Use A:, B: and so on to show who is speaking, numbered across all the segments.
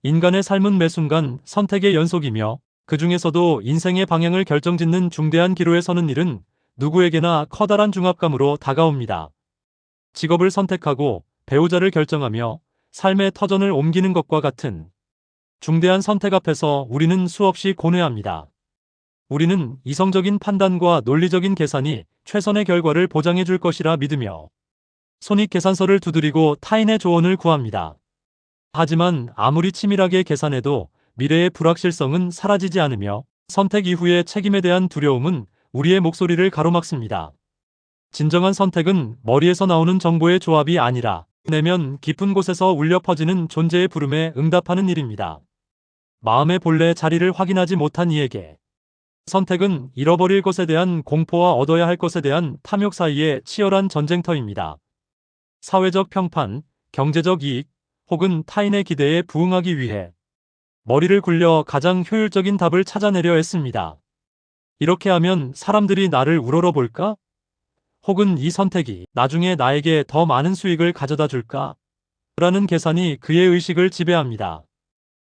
A: 인간의 삶은 매 순간 선택의 연속이며 그 중에서도 인생의 방향을 결정짓는 중대한 기로에 서는 일은 누구에게나 커다란 중압감으로 다가옵니다. 직업을 선택하고 배우자를 결정하며 삶의 터전을 옮기는 것과 같은 중대한 선택 앞에서 우리는 수없이 고뇌합니다. 우리는 이성적인 판단과 논리적인 계산이 최선의 결과를 보장해 줄 것이라 믿으며 손익계산서를 두드리고 타인의 조언을 구합니다. 하지만 아무리 치밀하게 계산해도 미래의 불확실성은 사라지지 않으며 선택 이후의 책임에 대한 두려움은 우리의 목소리를 가로막습니다. 진정한 선택은 머리에서 나오는 정보의 조합이 아니라 내면 깊은 곳에서 울려 퍼지는 존재의 부름에 응답하는 일입니다. 마음의 본래 자리를 확인하지 못한 이에게 선택은 잃어버릴 것에 대한 공포와 얻어야 할 것에 대한 탐욕 사이의 치열한 전쟁터입니다. 사회적 평판, 경제적 이익, 혹은 타인의 기대에 부응하기 위해 머리를 굴려 가장 효율적인 답을 찾아내려 했습니다. 이렇게 하면 사람들이 나를 우러러볼까? 혹은 이 선택이 나중에 나에게 더 많은 수익을 가져다 줄까? 라는 계산이 그의 의식을 지배합니다.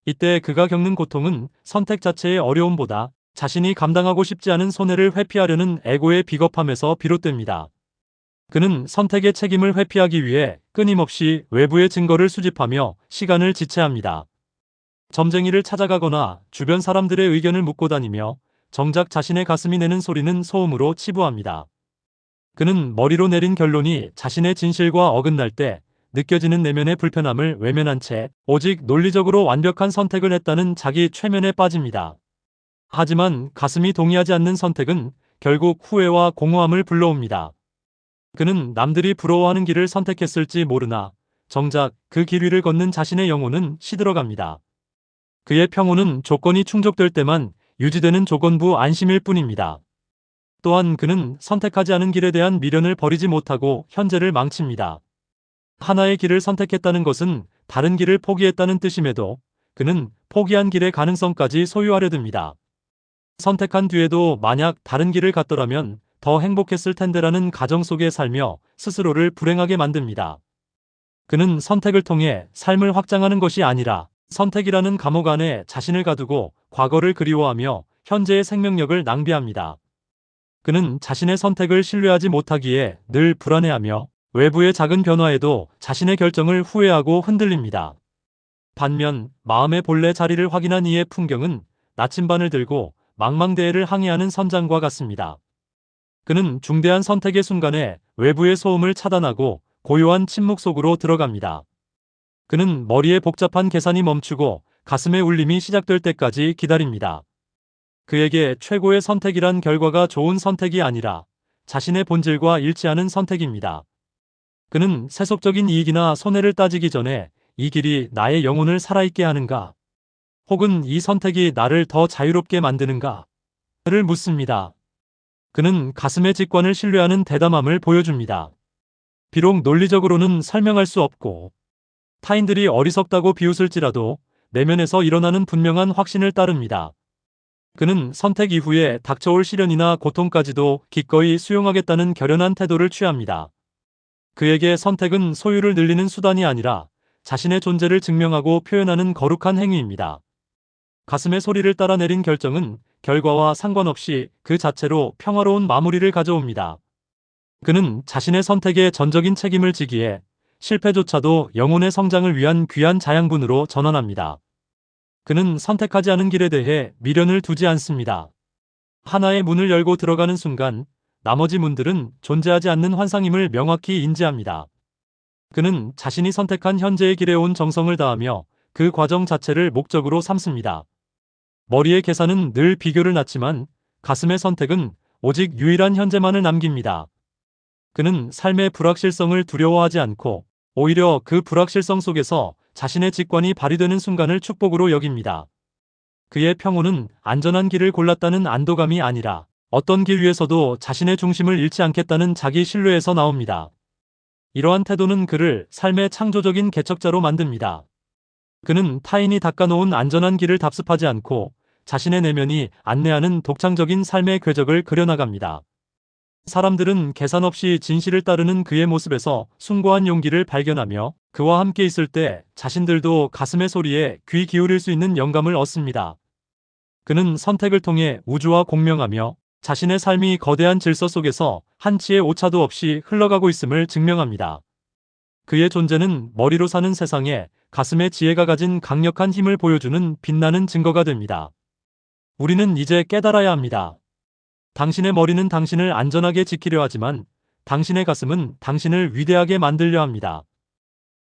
A: 이때 그가 겪는 고통은 선택 자체의 어려움보다 자신이 감당하고 싶지 않은 손해를 회피하려는 에고의 비겁함에서 비롯됩니다. 그는 선택의 책임을 회피하기 위해 끊임없이 외부의 증거를 수집하며 시간을 지체합니다. 점쟁이를 찾아가거나 주변 사람들의 의견을 묻고 다니며 정작 자신의 가슴이 내는 소리는 소음으로 치부합니다. 그는 머리로 내린 결론이 자신의 진실과 어긋날 때 느껴지는 내면의 불편함을 외면한 채 오직 논리적으로 완벽한 선택을 했다는 자기 최면에 빠집니다. 하지만 가슴이 동의하지 않는 선택은 결국 후회와 공허함을 불러옵니다. 그는 남들이 부러워하는 길을 선택했을지 모르나 정작 그 길 위를 걷는 자신의 영혼은 시들어갑니다. 그의 평온은 조건이 충족될 때만 유지되는 조건부 안심일 뿐입니다. 또한 그는 선택하지 않은 길에 대한 미련을 버리지 못하고 현재를 망칩니다. 하나의 길을 선택했다는 것은 다른 길을 포기했다는 뜻임에도 그는 포기한 길의 가능성까지 소유하려 듭니다. 선택한 뒤에도 만약 다른 길을 갔더라면 더 행복했을 텐데라는 가정 속에 살며 스스로를 불행하게 만듭니다. 그는 선택을 통해 삶을 확장하는 것이 아니라 선택이라는 감옥 안에 자신을 가두고 과거를 그리워하며 현재의 생명력을 낭비합니다. 그는 자신의 선택을 신뢰하지 못하기에 늘 불안해하며 외부의 작은 변화에도 자신의 결정을 후회하고 흔들립니다. 반면 마음의 본래 자리를 확인한 이의 풍경은 나침반을 들고 망망대해를 항해하는 선장과 같습니다. 그는 중대한 선택의 순간에 외부의 소음을 차단하고 고요한 침묵 속으로 들어갑니다. 그는 머리의 복잡한 계산이 멈추고 가슴의 울림이 시작될 때까지 기다립니다. 그에게 최고의 선택이란 결과가 좋은 선택이 아니라 자신의 본질과 일치하는 선택입니다. 그는 세속적인 이익이나 손해를 따지기 전에 이 길이 나의 영혼을 살아있게 하는가? 혹은 이 선택이 나를 더 자유롭게 만드는가? 를 묻습니다. 그는 가슴의 직관을 신뢰하는 대담함을 보여줍니다. 비록 논리적으로는 설명할 수 없고 타인들이 어리석다고 비웃을지라도 내면에서 일어나는 분명한 확신을 따릅니다. 그는 선택 이후에 닥쳐올 시련이나 고통까지도 기꺼이 수용하겠다는 결연한 태도를 취합니다. 그에게 선택은 소유를 늘리는 수단이 아니라 자신의 존재를 증명하고 표현하는 거룩한 행위입니다. 가슴의 소리를 따라 내린 결정은 결과와 상관없이 그 자체로 평화로운 마무리를 가져옵니다. 그는 자신의 선택에 전적인 책임을 지기에 실패조차도 영혼의 성장을 위한 귀한 자양분으로 전환합니다. 그는 선택하지 않은 길에 대해 미련을 두지 않습니다. 하나의 문을 열고 들어가는 순간 나머지 문들은 존재하지 않는 환상임을 명확히 인지합니다. 그는 자신이 선택한 현재의 길에 온 정성을 다하며 그 과정 자체를 목적으로 삼습니다. 머리의 계산은 늘 비교를 낳지만 가슴의 선택은 오직 유일한 현재만을 남깁니다. 그는 삶의 불확실성을 두려워하지 않고 오히려 그 불확실성 속에서 자신의 직관이 발휘되는 순간을 축복으로 여깁니다. 그의 평온은 안전한 길을 골랐다는 안도감이 아니라 어떤 길 위에서도 자신의 중심을 잃지 않겠다는 자기 신뢰에서 나옵니다. 이러한 태도는 그를 삶의 창조적인 개척자로 만듭니다. 그는 타인이 닦아놓은 안전한 길을 답습하지 않고 자신의 내면이 안내하는 독창적인 삶의 궤적을 그려나갑니다. 사람들은 계산 없이 진실을 따르는 그의 모습에서 숭고한 용기를 발견하며 그와 함께 있을 때 자신들도 가슴의 소리에 귀 기울일 수 있는 영감을 얻습니다. 그는 선택을 통해 우주와 공명하며 자신의 삶이 거대한 질서 속에서 한치의 오차도 없이 흘러가고 있음을 증명합니다. 그의 존재는 머리로 사는 세상에 가슴의 지혜가 가진 강력한 힘을 보여주는 빛나는 증거가 됩니다. 우리는 이제 깨달아야 합니다. 당신의 머리는 당신을 안전하게 지키려 하지만 당신의 가슴은 당신을 위대하게 만들려 합니다.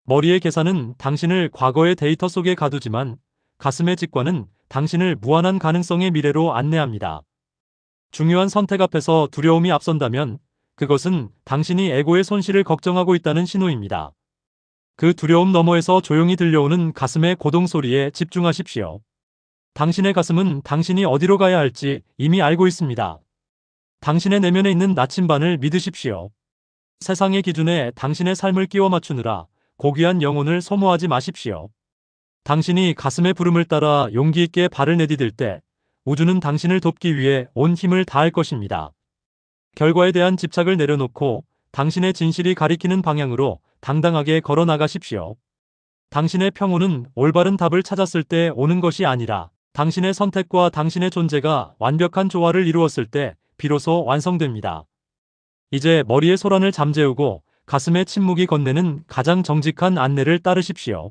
A: 머리의 계산은 당신을 과거의 데이터 속에 가두지만 가슴의 직관은 당신을 무한한 가능성의 미래로 안내합니다. 중요한 선택 앞에서 두려움이 앞선다면 그것은 당신이 에고의 손실을 걱정하고 있다는 신호입니다. 그 두려움 너머에서 조용히 들려오는 가슴의 고동 소리에 집중하십시오. 당신의 가슴은 당신이 어디로 가야 할지 이미 알고 있습니다. 당신의 내면에 있는 나침반을 믿으십시오. 세상의 기준에 당신의 삶을 끼워 맞추느라 고귀한 영혼을 소모하지 마십시오. 당신이 가슴의 부름을 따라 용기 있게 발을 내디딜 때 우주는 당신을 돕기 위해 온 힘을 다할 것입니다. 결과에 대한 집착을 내려놓고 당신의 진실이 가리키는 방향으로 당당하게 걸어 나가십시오. 당신의 평온은 올바른 답을 찾았을 때 오는 것이 아니라 당신의 선택과 당신의 존재가 완벽한 조화를 이루었을 때 비로소 완성됩니다. 이제 머리의 소란을 잠재우고 가슴의 침묵이 건네는 가장 정직한 안내를 따르십시오.